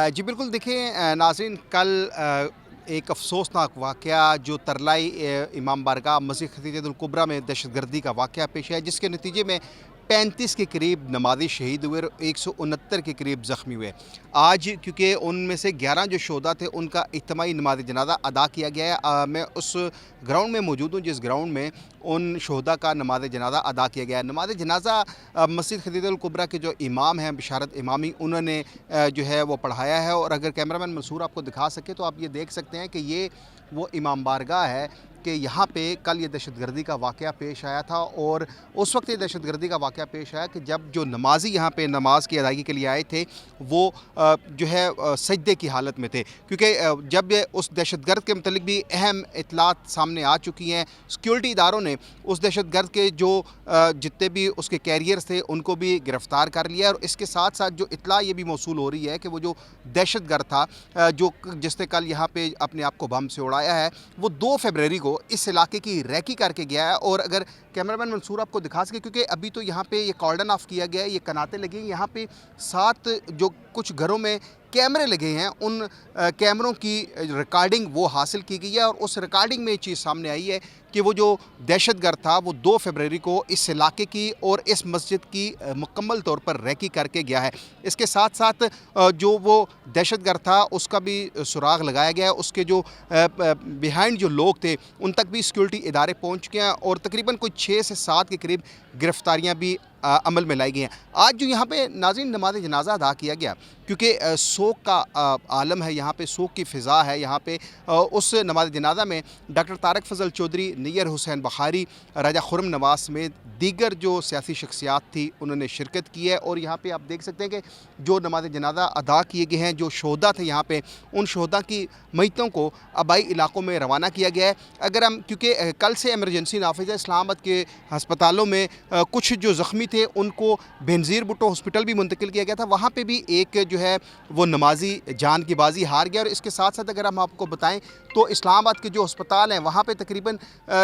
जी बिल्कुल देखिए नाज़रीन कल एक अफ़सोसनाक वाक़या जो तरलाई इमाम बारगाह मस्जिद खदीजतुल कुबरा में दहशतगर्दी का वाक़या पेश है, जिसके नतीजे में 35 के करीब नमाज़ी शहीद हुए और 169 के करीब ज़ख्मी हुए। आज क्योंकि उनमें से 11 जो शोहदा थे उनका इज्तिमाई नमाज़ जनाज़ा अदा किया गया है। मैं उस ग्राउंड में मौजूद हूँ जिस ग्राउंड में उन शोहदा का नमाज़ जनाज़ा अदा किया गया है। नमाज़ जनाज़ा मस्जिद खदीजतुल कुबरा के जो इमाम हैं बिशारत इमामी, उन्होंने जो है वो पढ़ाया है। और अगर कैमरामैन मंसूर आपको दिखा सके तो आप ये देख सकते हैं कि ये वो इमाम बारगाह है कि यहाँ पे कल ये दहशतगर्दी का वाक़या पेश आया था। और उस वक्त ये दहशतगर्दी का वाक़या पेश आया कि जब जो नमाजी यहाँ पे नमाज की अदायगी के लिए आए थे वो जो है सजदे की हालत में थे, क्योंकि जब ये उस दहशतगर्द के मतलब भी अहम इतलात सामने आ चुकी हैं। सिक्योरिटी इदारों ने उस दहशतगर्द के जो जितने भी उसके कैरियर्स थे उनको भी गिरफ़्तार कर लिया। और इसके साथ साथ जो इतला ये भी मौसूल हो रही है कि वो जो दहशतगर्द था जो जिसने कल यहाँ पे अपने आप को बम से उड़ाया है, वो 2 फरवरी को इस इलाके की रैकी करके गया है। और अगर कैमरामैन मंसूर आपको दिखा सके, क्योंकि अभी तो यहाँ पे ये कॉर्डन ऑफ किया गया है, ये कनाते लगे हैं यहाँ पे, 7 जो कुछ घरों में कैमरे लगे हैं उन कैमरों की रिकॉर्डिंग वो हासिल की गई है। और उस रिकॉर्डिंग में ये चीज़ सामने आई है कि वो जो दहशतगर्द था वो 2 फरवरी को इस इलाके की और इस मस्जिद की मुकम्मल तौर पर रैकी करके गया है। इसके साथ साथ जो वो दहशतगर्द था उसका भी सुराग लगाया गया है। उसके जो बिहाइंड जो लोग थे उन तक भी सिक्योरिटी इदारे पहुँच गए हैं और तकरीबन कोई 6 से 7 के करीब गिरफ्तारियाँ भी अमल में लाई गई हैं। आज जो यहाँ पे नाज़रीन नमाज जनाजा अदा किया गया, क्योंकि सोग का आलम है यहाँ पे, सोग की फ़िज़ा है यहाँ पे। उस नमाज जनाजा में डॉक्टर तारक फजल चौधरी, नैयर हुसैन बखारी, राजा खुर्रम नवाज समेत दीगर जो सियासी शख्सियात थी उन्होंने शिरकत की है। और यहाँ पे आप देख सकते हैं कि जो नमाज जनाजा अदा किए गए हैं, जो शोहदा थे यहाँ पे, उन शोहदा की मैतों को आबाई इलाकों में रवाना किया गया है। अगर हम क्योंकि कल से एमरजेंसी नाफिज है, इस्लामाबाद के हस्पतालों में कुछ जो ज़ख्मी थे उनको बेनज़ीर भुट्टो हॉस्पिटल भी मुंतकिल किया गया था, वहाँ पे भी एक जो है वो नमाजी जान की बाजी हार गया। और इसके साथ साथ अगर हम आपको बताएं तो इस्लामाबाद के जो अस्पताल हैं वहाँ पे तकरीबन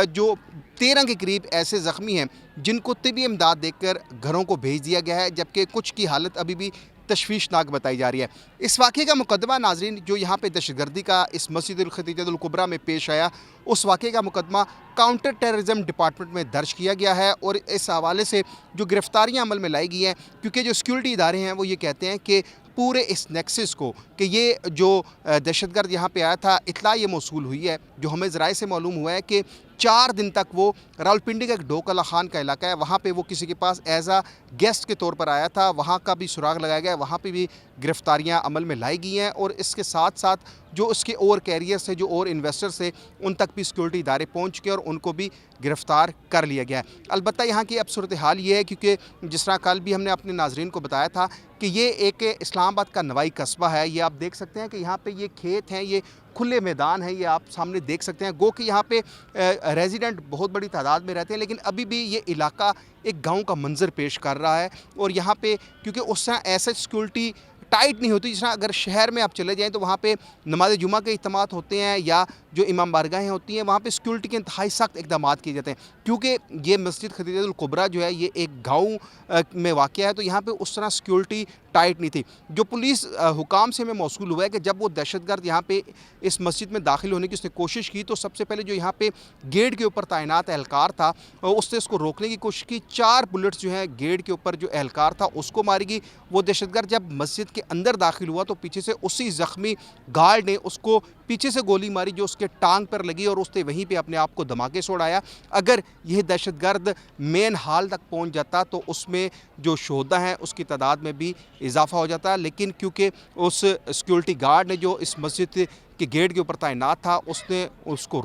जो 13 के करीब ऐसे ज़ख्मी हैं जिनको तिब्बी इमदाद देकर घरों को भेज दिया गया है, जबकि कुछ की हालत अभी भी तशवीशनाक बताई जा रही है। इस वाक़े का मुकदमा नाज़रीन जो यहाँ पे दहशतगर्दी का इस मस्जिद खदीजतुल कुबरा में पेश आया, उस वाक़े का मुकदमा काउंटर टेररिज्म डिपार्टमेंट में दर्ज किया गया है। और इस हवाले से जो गिरफ्तारियाँ अमल में लाई गई हैं, क्योंकि जो सिक्योरिटी इदारे हैं वो ये कहते हैं कि पूरे इस नेक्सस को कि ये जो दहशतगर्द यहाँ पे आया था, इत्तला ये मौसूल हुई है, जो हमें ज़राए से मालूम हुआ है कि 4 दिन तक वो रावलपिंडी का एक डोकला खान का इलाका है, वहाँ पे वो किसी के पास एज आ गेस्ट के तौर पर आया था, वहाँ का भी सुराग लगाया गया है, वहाँ पे भी गिरफ्तारियाँ अमल में लाई गई हैं। और इसके साथ साथ जो उसके और कैरियर्स थे, जो और इन्वेस्टर्स थे, उन तक भी सिक्योरिटी इदारे पहुँच के और उनको भी गिरफ़्तार कर लिया गया है। अलबत्ता यहाँ की अब सूरत हाल ये है, क्योंकि जिस तरह कल भी हमने अपने नाज़रीन को बताया था कि ये एक इस्लामाबाद का नवाई कस्बा है। ये आप देख सकते हैं कि यहाँ पे ये खेत हैं, ये खुले मैदान है, ये आप सामने देख सकते हैं। गो कि यहाँ पे रेजिडेंट बहुत बड़ी तादाद में रहते हैं, लेकिन अभी भी ये इलाका एक गांव का मंजर पेश कर रहा है। और यहाँ पे क्योंकि उस तरह ऐसे सिक्योरिटी टाइट नहीं होती जिस तरह अगर शहर में आप चले जाएँ तो वहाँ पे नमाज जुमा के इज्तिमात होते हैं या जो इमाम बारगाहें होती हैं वहाँ पे सिक्योरिटी के इंतहाई सख्त इकदाम किए जाते हैं। क्योंकि ये मस्जिद खदीजतुल कुबरा जो है ये एक गाँव में वाक़या है, तो यहाँ पे उस तरह सिक्योरिटी टाइट नहीं थी। जो पुलिस हुकाम से हमें मौसूल हुआ है कि जब वो दहशतगर्द यहाँ पे इस मस्जिद में दाखिल होने की उसने कोशिश की तो सबसे पहले जो यहाँ पे गेट के ऊपर तैनात एहलकार था उसने उसको रोकने की कोशिश की। 4 बुलेट्स जो है गेट के ऊपर जो एहलकार था उसको मारी गई। वो दहशतगर्द जब मस्जिद के अंदर दाखिल हुआ तो पीछे से उसी ज़ख्मी गार्ड ने उसको पीछे से गोली मारी जो उसके टांग पर लगी और उसने वहीं पे अपने आप को धमाके से उड़ाया। अगर यह दहशतगर्द मेन हाल तक पहुंच जाता तो उसमें जो शोहदा हैं उसकी तादाद में भी इजाफा हो जाता, लेकिन क्योंकि उस सिक्योरिटी गार्ड ने जो इस मस्जिद के गेट के ऊपर तैनात था उसने उसको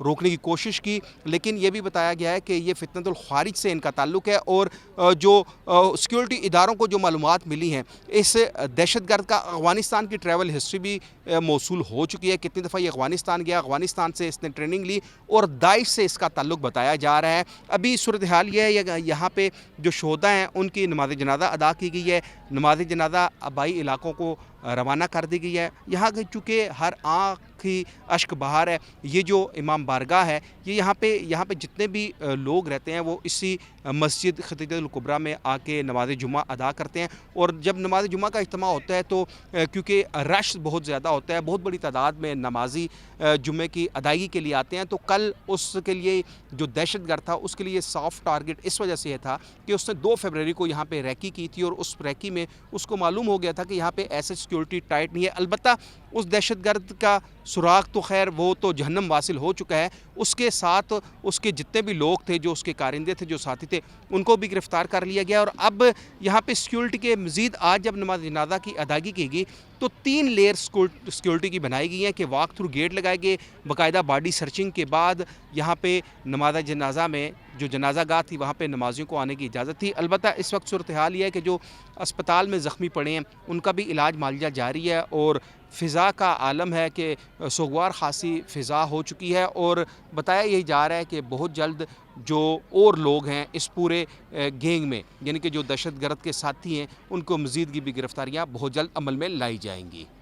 रोकने की कोशिश की। लेकिन ये भी बताया गया है कि ये फितनतुल खारिज से इनका ताल्लुक़ है। और जो सिक्योरिटी इदारों को जो मालूमात मिली हैं, इस दहशतगर्द का अफ़गानिस्तान की ट्रैवल हिस्ट्री भी मौसूल हो चुकी है। कितनी दफ़ा ये अफ़गानिस्तान गया, अफ़गानिस्तान से इसने ट्रेनिंग ली और दाइश से इसका ताल्लुक़ बताया जा रहा है। अभी सूरत हाल ये है यहाँ पे जो शोहदा हैं उनकी नमाज जनाजा अदा की गई है। नमाज जनाजा आबाई इलाकों को रवाना कर दी गई है। यहाँ चूँकि हर आँख ही अश्क बहार है। ये जो इमाम बारगाह है, ये यहाँ पे जितने भी लोग रहते हैं वो इसी मस्जिद खतीजतुल कुबरा में आके नमाज जुमा अदा करते हैं। और जब नमाज जुमा का इज्तिमा होता है तो क्योंकि रश बहुत ज़्यादा होता है, बहुत बड़ी तादाद में नमाजी जुमे की अदायगी के लिए आते हैं, तो कल उसके लिए जो दहशतगर्द था उसके लिए सॉफ्ट टारगेट इस वजह से था कि उसने 2 फरवरी को यहाँ पे रैकी की थी और उस रैकी में उसको मालूम हो गया था कि यहाँ पे ऐसे सिक्योरिटी टाइट नहीं है। अलबत्ता उस दहशतगर्द का सुराग तो खैर वो तो जहन्नम वासिल हो चुका है, उसके साथ उसके जितने भी लोग थे, जो उसके कारिंदे थे, जो साथी थे, उनको भी गिरफ़्तार कर लिया गया। और अब यहाँ पे सिक्योरिटी के मज़ीद आज जब नमाज जनाजा की अदायगी की गई तो 3 लेयर सिक्योरिटी की बनाई गई हैं कि वॉक थ्रू गेट लगाए गए, बाकायदा बॉडी सर्चिंग के बाद यहाँ पे नमाज जनाजा में जो जनाजा गाह थी वहाँ पे नमाजियों को आने की इजाज़त थी। अलबत्ता इस वक्त सूरत हाल ये है कि जो अस्पताल में ज़ख्मी पड़े हैं उनका भी इलाज मालिया जारी है और फ़िज़ा का आलम है कि सोगवार खासी फ़िज़ा हो चुकी है। और बताया यही जा रहा है कि बहुत जल्द जो और लोग हैं इस पूरे गैंग में, यानी कि जो दहशतगर्द के साथी हैं, उनको मज़ीद की भी गिरफ़्तारियाँ बहुत जल्द अमल में लाई जाएंगी।